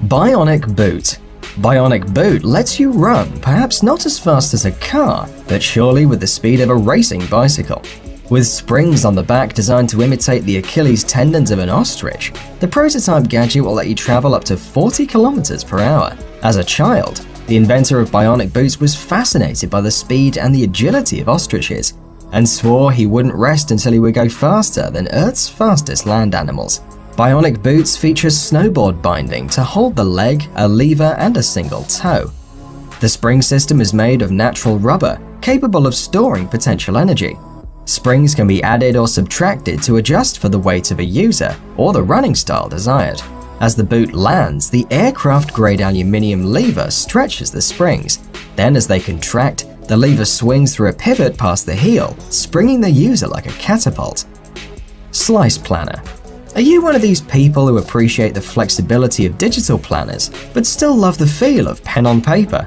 Bionic Boot. Bionic Boot lets you run, perhaps not as fast as a car, but surely with the speed of a racing bicycle. With springs on the back designed to imitate the Achilles tendons of an ostrich, the prototype gadget will let you travel up to 40 kilometers per hour. As a child, the inventor of bionic boots was fascinated by the speed and the agility of ostriches, and swore he wouldn't rest until he would go faster than Earth's fastest land animals. Bionic boots feature snowboard binding to hold the leg, a lever, and a single toe. The spring system is made of natural rubber, capable of storing potential energy. Springs can be added or subtracted to adjust for the weight of a user or the running style desired. As the boot lands, the aircraft-grade aluminium lever stretches the springs. Then as they contract, the lever swings through a pivot past the heel, springing the user like a catapult. Slice Planner. Are you one of these people who appreciate the flexibility of digital planners, but still love the feel of pen on paper?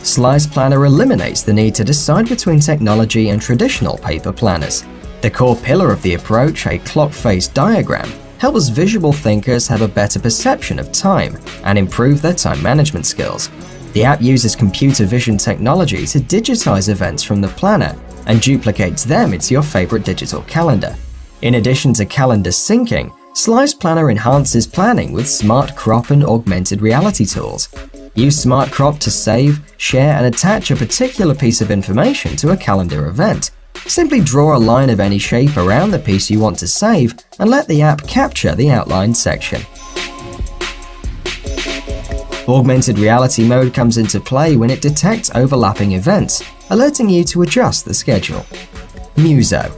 Slice Planner eliminates the need to decide between technology and traditional paper planners. The core pillar of the approach, a clock-face diagram, helps visual thinkers have a better perception of time and improve their time management skills. The app uses computer vision technology to digitize events from the planner and duplicates them into your favorite digital calendar. In addition to calendar syncing, Slice Planner enhances planning with Smart Crop and augmented reality tools. Use Smart Crop to save, share, and attach a particular piece of information to a calendar event. Simply draw a line of any shape around the piece you want to save and let the app capture the outlined section. Augmented reality mode comes into play when it detects overlapping events, alerting you to adjust the schedule. Muso.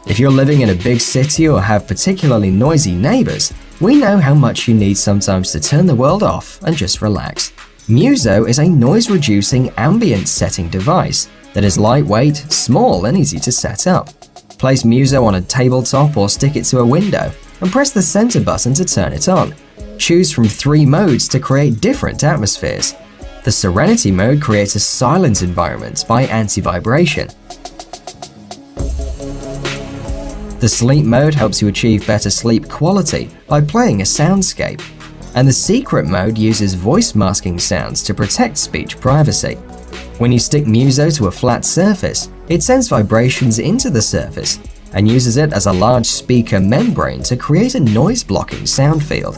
If you're living in a big city or have particularly noisy neighbors, we know how much you need sometimes to turn the world off and just relax. Muso is a noise-reducing ambient setting device that is lightweight, small, and easy to set up. Place Muso on a tabletop or stick it to a window and press the center button to turn it on. Choose from 3 modes to create different atmospheres. The Serenity mode creates a silent environment by anti-vibration. The Sleep mode helps you achieve better sleep quality by playing a soundscape. And the Secret mode uses voice masking sounds to protect speech privacy. When you stick Muso to a flat surface, it sends vibrations into the surface and uses it as a large speaker membrane to create a noise-blocking sound field.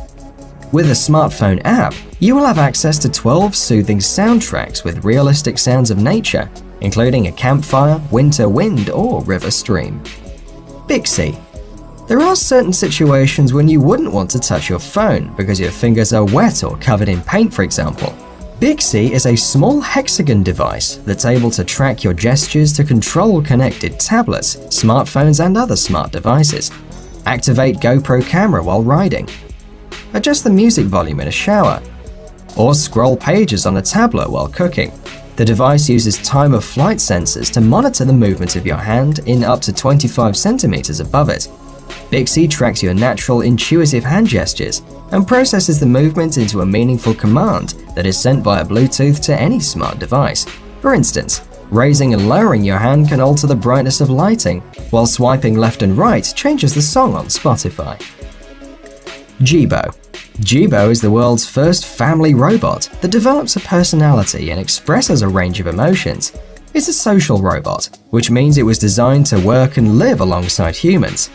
With a smartphone app, you will have access to 12 soothing soundtracks with realistic sounds of nature, including a campfire, winter wind, or river stream. Bixi. There are certain situations when you wouldn't want to touch your phone because your fingers are wet or covered in paint, for example. Bixi is a small hexagon device that's able to track your gestures to control connected tablets, smartphones, and other smart devices. Activate GoPro camera while riding. Adjust the music volume in a shower. Or scroll pages on a tablet while cooking. The device uses time-of-flight sensors to monitor the movement of your hand in up to 25 centimeters above it. Bixi tracks your natural, intuitive hand gestures and processes the movement into a meaningful command that is sent via Bluetooth to any smart device. For instance, raising and lowering your hand can alter the brightness of lighting, while swiping left and right changes the song on Spotify. Jibo. Jibo is the world's first family robot that develops a personality and expresses a range of emotions. It's a social robot, which means it was designed to work and live alongside humans.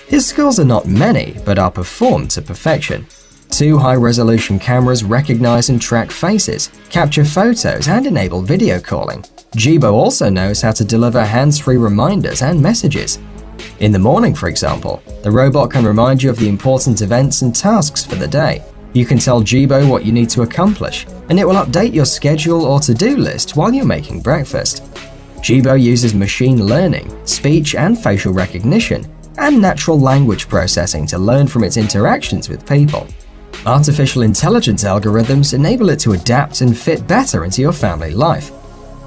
His skills are not many, but are performed to perfection. 2 high-resolution cameras recognize and track faces, capture photos, and enable video calling. Jibo also knows how to deliver hands-free reminders and messages. In the morning, for example, the robot can remind you of the important events and tasks for the day. You can tell Jibo what you need to accomplish, and it will update your schedule or to-do list while you're making breakfast. Jibo uses machine learning, speech and facial recognition, and natural language processing to learn from its interactions with people. Artificial intelligence algorithms enable it to adapt and fit better into your family life.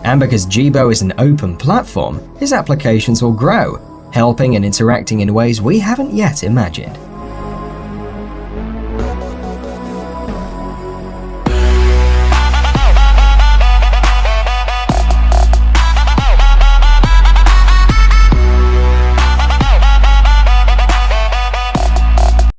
And because Jibo is an open platform, his applications will grow, helping and interacting in ways we haven't yet imagined.